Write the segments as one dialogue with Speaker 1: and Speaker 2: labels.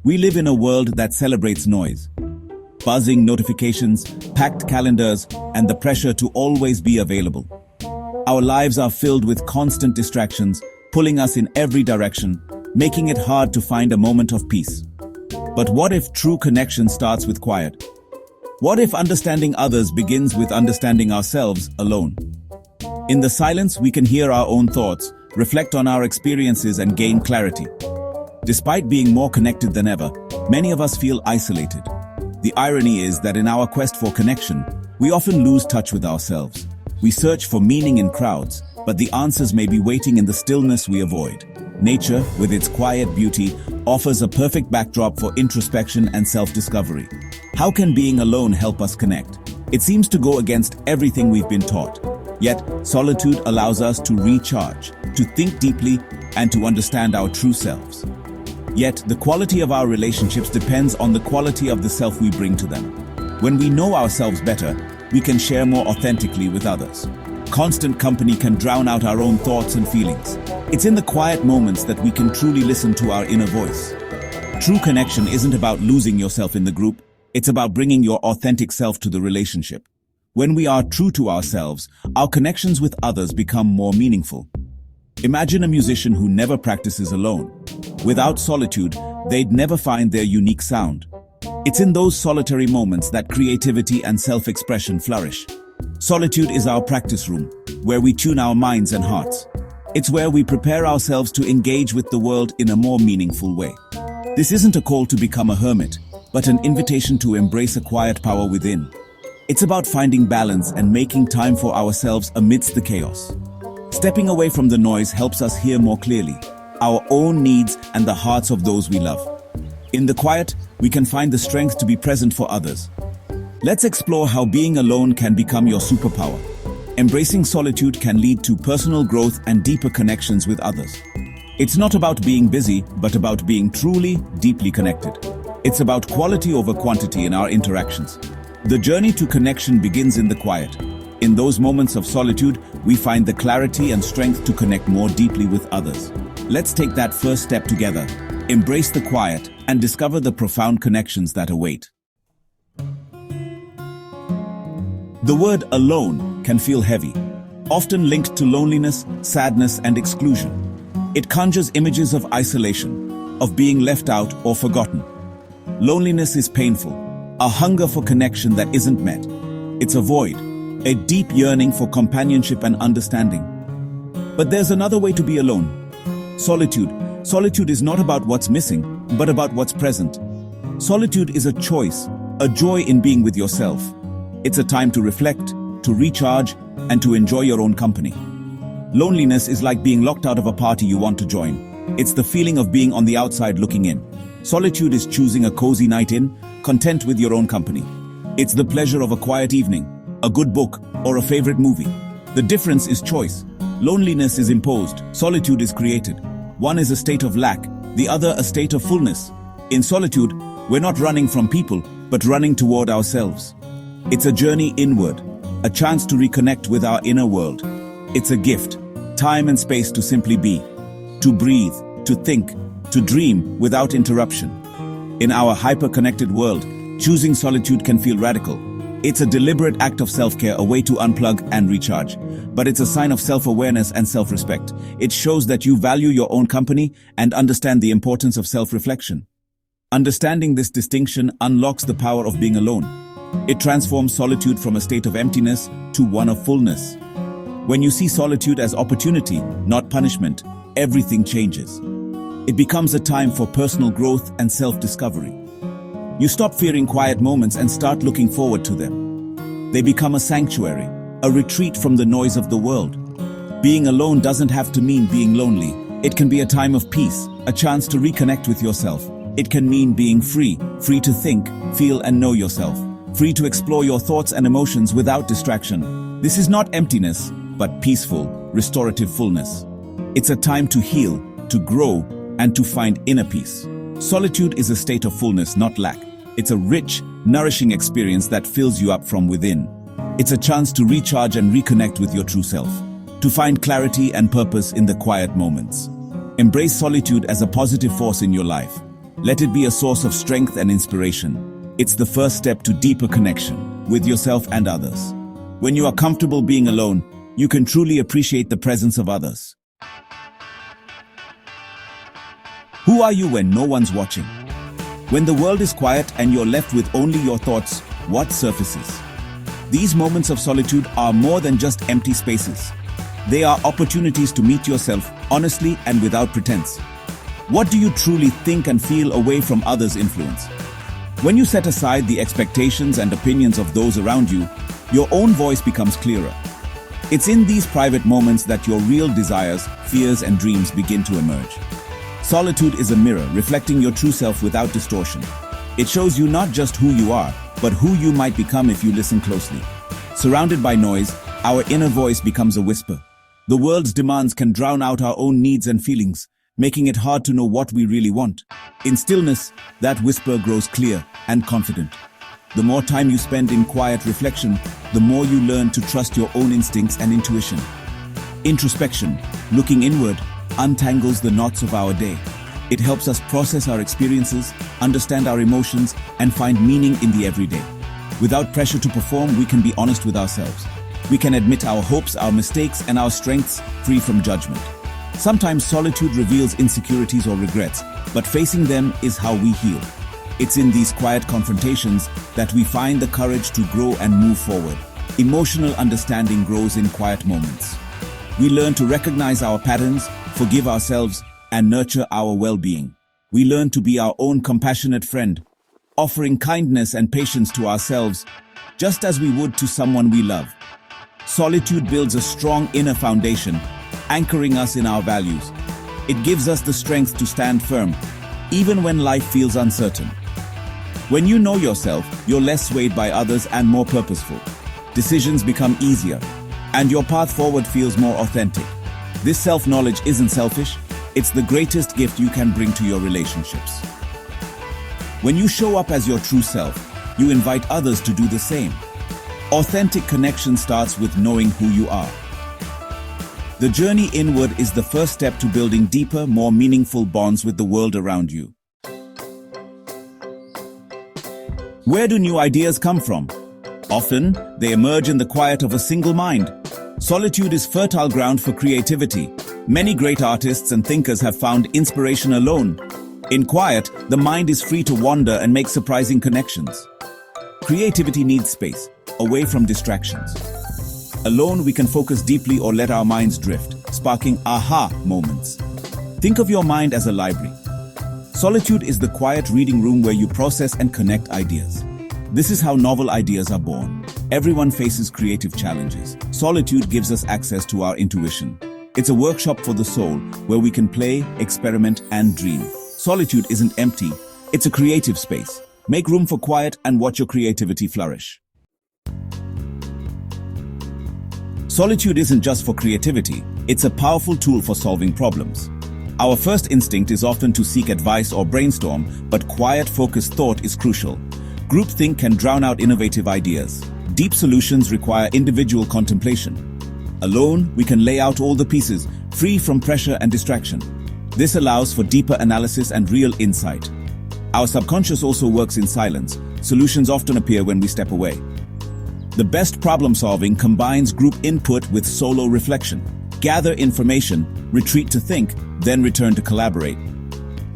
Speaker 1: We live in a world that celebrates noise. Buzzing notifications, packed calendars, and the pressure to always be available. Our lives are filled with constant distractions, pulling us in every direction, making it hard to find a moment of peace. But what if true connection starts with quiet? What if understanding others begins with understanding ourselves alone? In the silence, we can hear our own thoughts, reflect on our experiences, and gain clarity. Despite being more connected than ever, many of us feel isolated. The irony is that in our quest for connection, we often lose touch with ourselves. We search for meaning in crowds, but the answers may be waiting in the stillness we avoid. Nature, with its quiet beauty, offers a perfect backdrop for introspection and self-discovery. How can being alone help us connect? It seems to go against everything we've been taught. Yet, solitude allows us to recharge, to think deeply, and to understand our true selves. Yet, the quality of our relationships depends on the quality of the self we bring to them. When we know ourselves better, we can share more authentically with others. Constant company can drown out our own thoughts and feelings. It's in the quiet moments that we can truly listen to our inner voice. True connection isn't about losing yourself in the group, it's about bringing your authentic self to the relationship. When we are true to ourselves, our connections with others become more meaningful. Imagine a musician who never practices alone. Without solitude, they'd never find their unique sound. It's in those solitary moments that creativity and self-expression flourish. Solitude is our practice room, where we tune our minds and hearts. It's where we prepare ourselves to engage with the world in a more meaningful way. This isn't a call to become a hermit, but an invitation to embrace a quiet power within. It's about finding balance and making time for ourselves amidst the chaos. Stepping away from the noise helps us hear more clearly, our own needs and the hearts of those we love. In the quiet, we can find the strength to be present for others. Let's explore how being alone can become your superpower. Embracing solitude can lead to personal growth and deeper connections with others. It's not about being busy, but about being truly, deeply connected. It's about quality over quantity in our interactions. The journey to connection begins in the quiet. In those moments of solitude, we find the clarity and strength to connect more deeply with others. Let's take that first step together. Embrace the quiet and discover the profound connections that await. The word alone can feel heavy, often linked to loneliness, sadness, and exclusion. It conjures images of isolation, of being left out or forgotten. Loneliness is painful, a hunger for connection that isn't met. It's a void, a deep yearning for companionship and understanding. But there's another way to be alone. Solitude. Solitude is not about what's missing, but about what's present. Solitude is a choice, a joy in being with yourself. It's a time to reflect, to recharge, and to enjoy your own company. Loneliness is like being locked out of a party you want to join. It's the feeling of being on the outside looking in. Solitude is choosing a cozy night in, content with your own company. It's the pleasure of a quiet evening, a good book, or a favorite movie. The difference is choice. Loneliness is imposed, solitude is created. One is a state of lack, the other a state of fullness. In solitude, we're not running from people, but running toward ourselves. It's a journey inward, a chance to reconnect with our inner world. It's a gift, time and space to simply be, to breathe, to think, to dream without interruption. In our hyper-connected world, choosing solitude can feel radical. It's a deliberate act of self-care, a way to unplug and recharge. But it's a sign of self-awareness and self-respect. It shows that you value your own company and understand the importance of self-reflection. Understanding this distinction unlocks the power of being alone. It transforms solitude from a state of emptiness to one of fullness. When you see solitude as opportunity, not punishment, everything changes. It becomes a time for personal growth and self-discovery. You stop fearing quiet moments and start looking forward to them. They become a sanctuary, a retreat from the noise of the world. Being alone doesn't have to mean being lonely. It can be a time of peace, a chance to reconnect with yourself. It can mean being free, free to think, feel, and know yourself. Free to explore your thoughts and emotions without distraction. This is not emptiness, but peaceful, restorative fullness. It's a time to heal, to grow, and to find inner peace. Solitude is a state of fullness, not lack. It's a rich, nourishing experience that fills you up from within. It's a chance to recharge and reconnect with your true self, to find clarity and purpose in the quiet moments. Embrace solitude as a positive force in your life. Let it be a source of strength and inspiration. It's the first step to deeper connection with yourself and others. When you are comfortable being alone, you can truly appreciate the presence of others. Who are you when no one's watching? When the world is quiet and you're left with only your thoughts, what surfaces? These moments of solitude are more than just empty spaces. They are opportunities to meet yourself honestly and without pretense. What do you truly think and feel away from others' influence? When you set aside the expectations and opinions of those around you, your own voice becomes clearer. It's in these private moments that your real desires, fears, and dreams begin to emerge. Solitude is a mirror reflecting your true self without distortion. It shows you not just who you are, but who you might become if you listen closely. Surrounded by noise, our inner voice becomes a whisper. The world's demands can drown out our own needs and feelings, making it hard to know what we really want. In stillness, that whisper grows clear and confident. The more time you spend in quiet reflection, the more you learn to trust your own instincts and intuition. Introspection, looking inward, untangles the knots of our day. It helps us process our experiences, understand our emotions, and find meaning in the everyday. Without pressure to perform, we can be honest with ourselves. We can admit our hopes, our mistakes, and our strengths, free from judgment. Sometimes solitude reveals insecurities or regrets, but facing them is how we heal. It's in these quiet confrontations that we find the courage to grow and move forward. Emotional understanding grows in quiet moments. We learn to recognize our patterns, forgive ourselves, and nurture our well-being. We learn to be our own compassionate friend, offering kindness and patience to ourselves, just as we would to someone we love. Solitude builds a strong inner foundation, anchoring us in our values. It gives us the strength to stand firm, even when life feels uncertain. When you know yourself, you're less swayed by others and more purposeful. Decisions become easier, and your path forward feels more authentic. This self-knowledge isn't selfish, it's the greatest gift you can bring to your relationships. When you show up as your true self, you invite others to do the same. Authentic connection starts with knowing who you are. The journey inward is the first step to building deeper, more meaningful bonds with the world around you. Where do new ideas come from? Often, they emerge in the quiet of a single mind. Solitude is fertile ground for creativity. Many great artists and thinkers have found inspiration alone. In quiet, the mind is free to wander and make surprising connections. Creativity needs space, away from distractions. Alone, we can focus deeply or let our minds drift, sparking aha moments. Think of your mind as a library. Solitude is the quiet reading room where you process and connect ideas. This is how novel ideas are born. Everyone faces creative challenges. Solitude gives us access to our intuition. It's a workshop for the soul where we can play, experiment, and dream. Solitude isn't empty, it's a creative space. Make room for quiet and watch your creativity flourish. Solitude isn't just for creativity, it's a powerful tool for solving problems. Our first instinct is often to seek advice or brainstorm, but quiet, focused thought is crucial. Groupthink can drown out innovative ideas. Deep solutions require individual contemplation. Alone, we can lay out all the pieces, free from pressure and distraction. This allows for deeper analysis and real insight. Our subconscious also works in silence. Solutions often appear when we step away. The best problem solving combines group input with solo reflection. Gather information, retreat to think, then return to collaborate.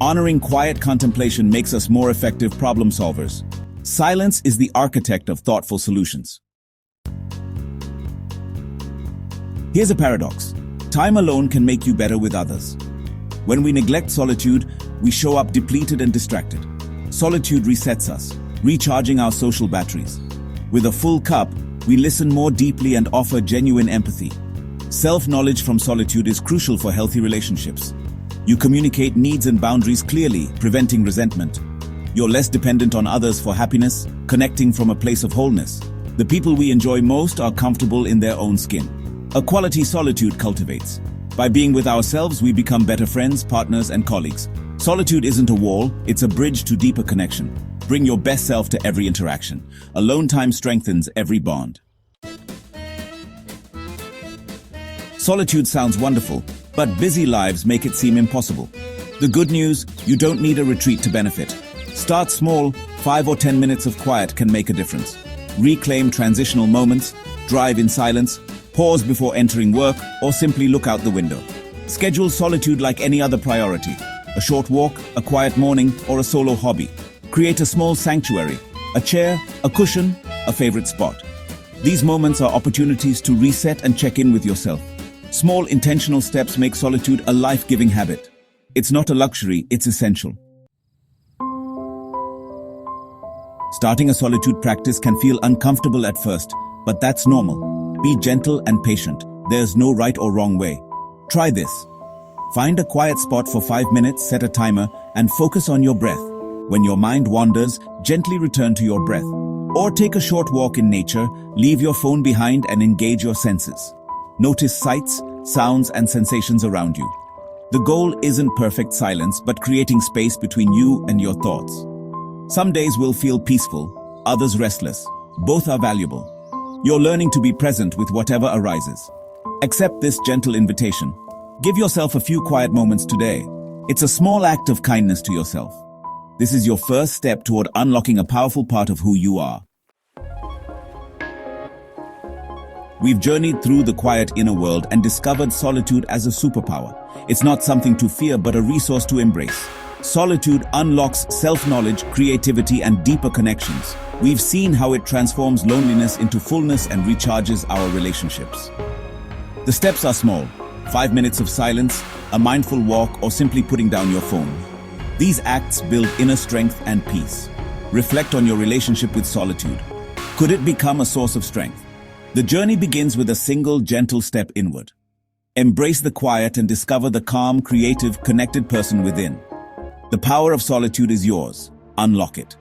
Speaker 1: Honoring quiet contemplation makes us more effective problem solvers. Silence is the architect of thoughtful solutions. Here's a paradox. Time alone can make you better with others. When we neglect solitude, we show up depleted and distracted. Solitude resets us, recharging our social batteries. With a full cup, we listen more deeply and offer genuine empathy. Self-knowledge from solitude is crucial for healthy relationships. You communicate needs and boundaries clearly, preventing resentment. You're less dependent on others for happiness, connecting from a place of wholeness. The people we enjoy most are comfortable in their own skin. A quality solitude cultivates. By being with ourselves, we become better friends, partners, and colleagues. Solitude isn't a wall, it's a bridge to deeper connection. Bring your best self to every interaction. Alone time strengthens every bond. Solitude sounds wonderful, but busy lives make it seem impossible. The good news, you don't need a retreat to benefit. Start small, 5 or 10 minutes of quiet can make a difference. Reclaim transitional moments, drive in silence, pause before entering work, or simply look out the window. Schedule solitude like any other priority. A short walk, a quiet morning, or a solo hobby. Create a small sanctuary, a chair, a cushion, a favorite spot. These moments are opportunities to reset and check in with yourself. Small intentional steps make solitude a life-giving habit. It's not a luxury, it's essential. Starting a solitude practice can feel uncomfortable at first, but that's normal. Be gentle and patient. There's no right or wrong way. Try this. Find a quiet spot for 5 minutes, set a timer, and focus on your breath. When your mind wanders, gently return to your breath. Or take a short walk in nature, leave your phone behind and engage your senses. Notice sights, sounds, and sensations around you. The goal isn't perfect silence, but creating space between you and your thoughts. Some days will feel peaceful, others restless. Both are valuable. You're learning to be present with whatever arises. Accept this gentle invitation. Give yourself a few quiet moments today. It's a small act of kindness to yourself. This is your first step toward unlocking a powerful part of who you are. We've journeyed through the quiet inner world and discovered solitude as a superpower. It's not something to fear, but a resource to embrace. Solitude unlocks self-knowledge, creativity, and deeper connections. We've seen how it transforms loneliness into fullness and recharges our relationships. The steps are small. 5 minutes of silence, a mindful walk, or simply putting down your phone. These acts build inner strength and peace. Reflect on your relationship with solitude. Could it become a source of strength? The journey begins with a single gentle step inward. Embrace the quiet and discover the calm, creative, connected person within. The power of solitude is yours. Unlock it.